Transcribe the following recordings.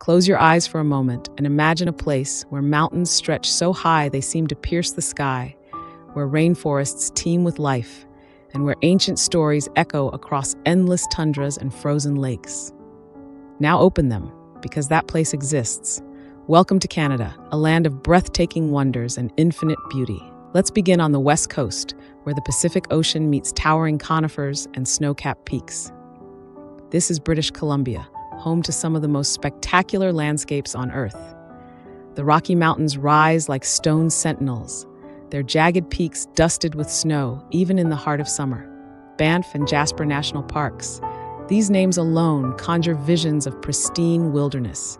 Close your eyes for a moment and imagine a place where mountains stretch so high they seem to pierce the sky, where rainforests teem with life, and where ancient stories echo across endless tundras and frozen lakes. Now open them, because that place exists. Welcome to Canada, a land of breathtaking wonders and infinite beauty. Let's begin on the west coast, where the Pacific Ocean meets towering conifers and snow-capped peaks. This is British Columbia, home to some of the most spectacular landscapes on Earth. The Rocky Mountains rise like stone sentinels, their jagged peaks dusted with snow, even in the heart of summer. Banff and Jasper National Parks. These names alone conjure visions of pristine wilderness.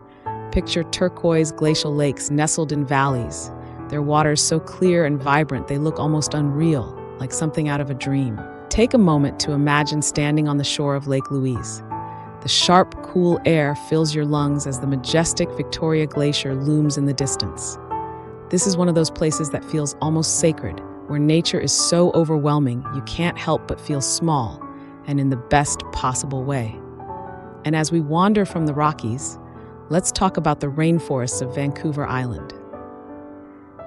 Picture turquoise glacial lakes nestled in valleys, their waters so clear and vibrant they look almost unreal, like something out of a dream. Take a moment to imagine standing on the shore of Lake Louise. The sharp, cool air fills your lungs as the majestic Victoria Glacier looms in the distance. This is one of those places that feels almost sacred, where nature is so overwhelming you can't help but feel small, and in the best possible way. And as we wander from the Rockies, let's talk about the rainforests of Vancouver Island.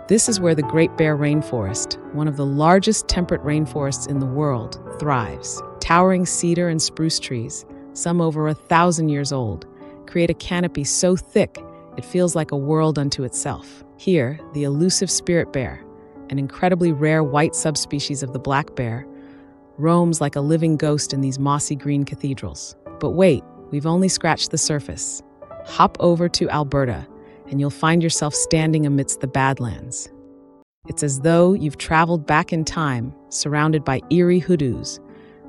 This is where the Great Bear Rainforest, one of the largest temperate rainforests in the world, thrives. Towering cedar and spruce trees, some over 1,000 years old, create a canopy so thick it feels like a world unto itself. Here, the elusive spirit bear, an incredibly rare white subspecies of the black bear, roams like a living ghost in these mossy green cathedrals. But wait, we've only scratched the surface. Hop over to Alberta, and you'll find yourself standing amidst the Badlands. It's as though you've traveled back in time, surrounded by eerie hoodoos,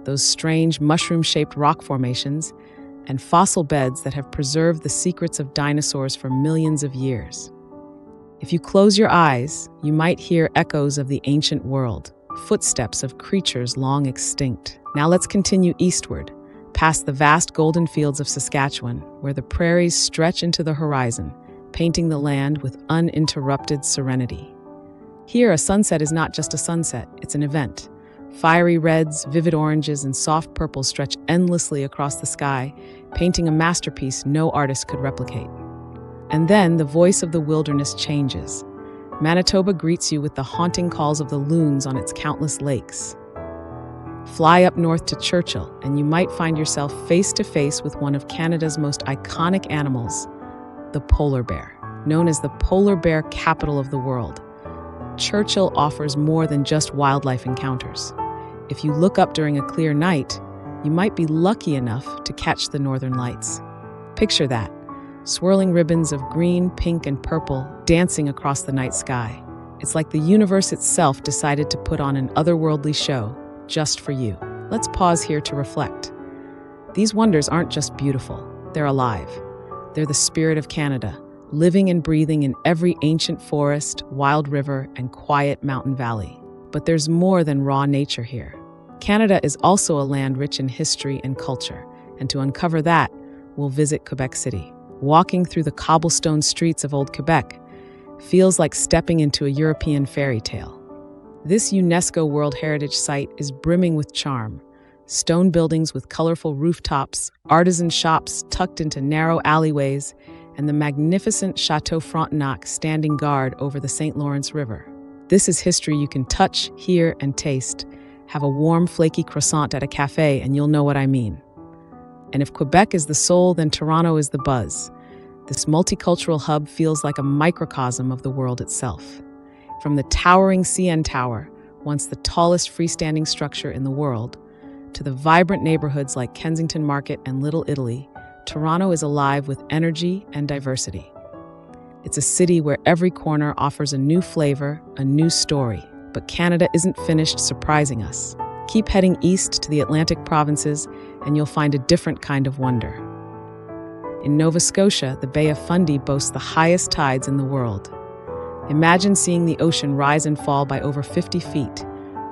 those strange mushroom-shaped rock formations, and fossil beds that have preserved the secrets of dinosaurs for millions of years. If you close your eyes, you might hear echoes of the ancient world, footsteps of creatures long extinct. Now let's continue eastward, past the vast golden fields of Saskatchewan, where the prairies stretch into the horizon, painting the land with uninterrupted serenity. Here, a sunset is not just a sunset, it's an event. Fiery reds, vivid oranges, and soft purples stretch endlessly across the sky, painting a masterpiece no artist could replicate. And then the voice of the wilderness changes. Manitoba greets you with the haunting calls of the loons on its countless lakes. Fly up north to Churchill, and you might find yourself face to face with one of Canada's most iconic animals, the polar bear. Known as the polar bear capital of the world, Churchill offers more than just wildlife encounters. If you look up during a clear night, you might be lucky enough to catch the northern lights. Picture that. Swirling ribbons of green, pink, and purple dancing across the night sky. It's like the universe itself decided to put on an otherworldly show just for you. Let's pause here to reflect. These wonders aren't just beautiful, they're alive. They're the spirit of Canada, living and breathing in every ancient forest, wild river, and quiet mountain valley. But there's more than raw nature here. Canada is also a land rich in history and culture, and to uncover that, we'll visit Quebec City. Walking through the cobblestone streets of Old Quebec feels like stepping into a European fairy tale. This UNESCO World Heritage Site is brimming with charm. Stone buildings with colorful rooftops, artisan shops tucked into narrow alleyways, and the magnificent Chateau Frontenac standing guard over the St. Lawrence River. This is history you can touch, hear, and taste. Have a warm, flaky croissant at a cafe, and you'll know what I mean. And if Quebec is the soul, then Toronto is the buzz. This multicultural hub feels like a microcosm of the world itself. From the towering CN Tower, once the tallest freestanding structure in the world, to the vibrant neighborhoods like Kensington Market and Little Italy, Toronto is alive with energy and diversity. It's a city where every corner offers a new flavor, a new story. But Canada isn't finished surprising us. Keep heading east to the Atlantic provinces, and you'll find a different kind of wonder. In Nova Scotia, the Bay of Fundy boasts the highest tides in the world. Imagine seeing the ocean rise and fall by over 50 feet,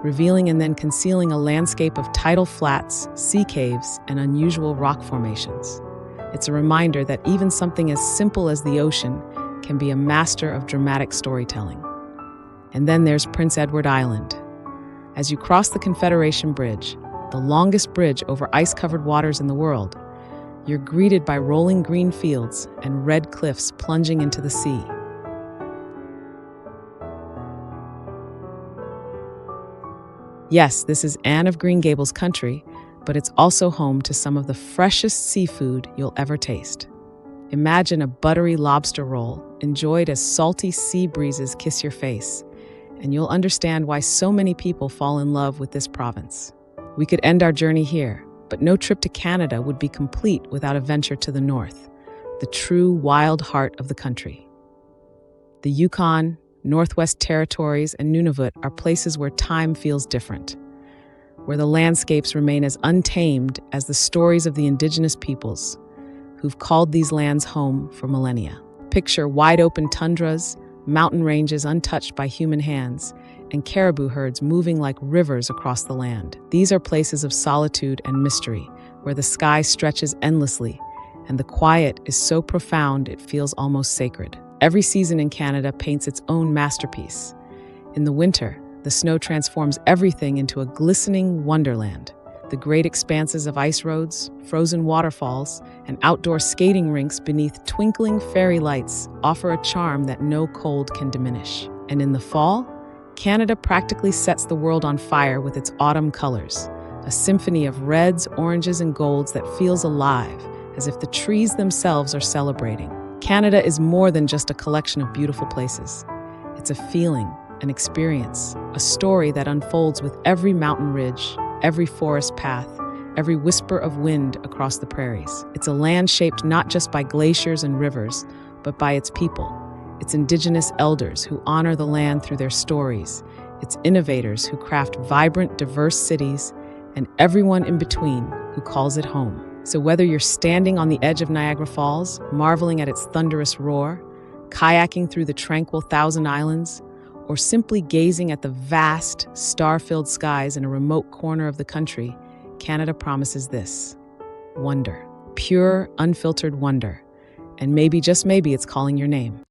revealing and then concealing a landscape of tidal flats, sea caves, and unusual rock formations. It's a reminder that even something as simple as the ocean can be a master of dramatic storytelling. And then there's Prince Edward Island. As you cross the Confederation Bridge, the longest bridge over ice-covered waters in the world, You're greeted by rolling green fields and red cliffs plunging into the sea. Yes, this is Anne of Green Gables country, but it's also home to some of the freshest seafood you'll ever taste. Imagine a buttery lobster roll, enjoyed as salty sea breezes kiss your face, and you'll understand why so many people fall in love with this province. We could end our journey here, but no trip to Canada would be complete without a venture to the north, the true wild heart of the country. The Yukon, Northwest Territories, and Nunavut are places where time feels different, where the landscapes remain as untamed as the stories of the indigenous peoples who've called these lands home for millennia. Picture wide-open tundras, mountain ranges untouched by human hands, and caribou herds moving like rivers across the land. These are places of solitude and mystery, where the sky stretches endlessly, and the quiet is so profound it feels almost sacred. Every season in Canada paints its own masterpiece. In the winter, the snow transforms everything into a glistening wonderland. The great expanses of ice roads, frozen waterfalls, and outdoor skating rinks beneath twinkling fairy lights offer a charm that no cold can diminish. And in the fall, Canada practically sets the world on fire with its autumn colors, a symphony of reds, oranges, and golds that feels alive, as if the trees themselves are celebrating. Canada is more than just a collection of beautiful places. It's a feeling, an experience, a story that unfolds with every mountain ridge, every forest path, every whisper of wind across the prairies. It's a land shaped not just by glaciers and rivers, but by its people, its indigenous elders who honor the land through their stories, its innovators who craft vibrant, diverse cities, and everyone in between who calls it home. So whether you're standing on the edge of Niagara Falls, marveling at its thunderous roar, kayaking through the tranquil Thousand Islands, or simply gazing at the vast, star-filled skies in a remote corner of the country, Canada promises this: wonder. Pure, unfiltered wonder. And maybe, just maybe, it's calling your name.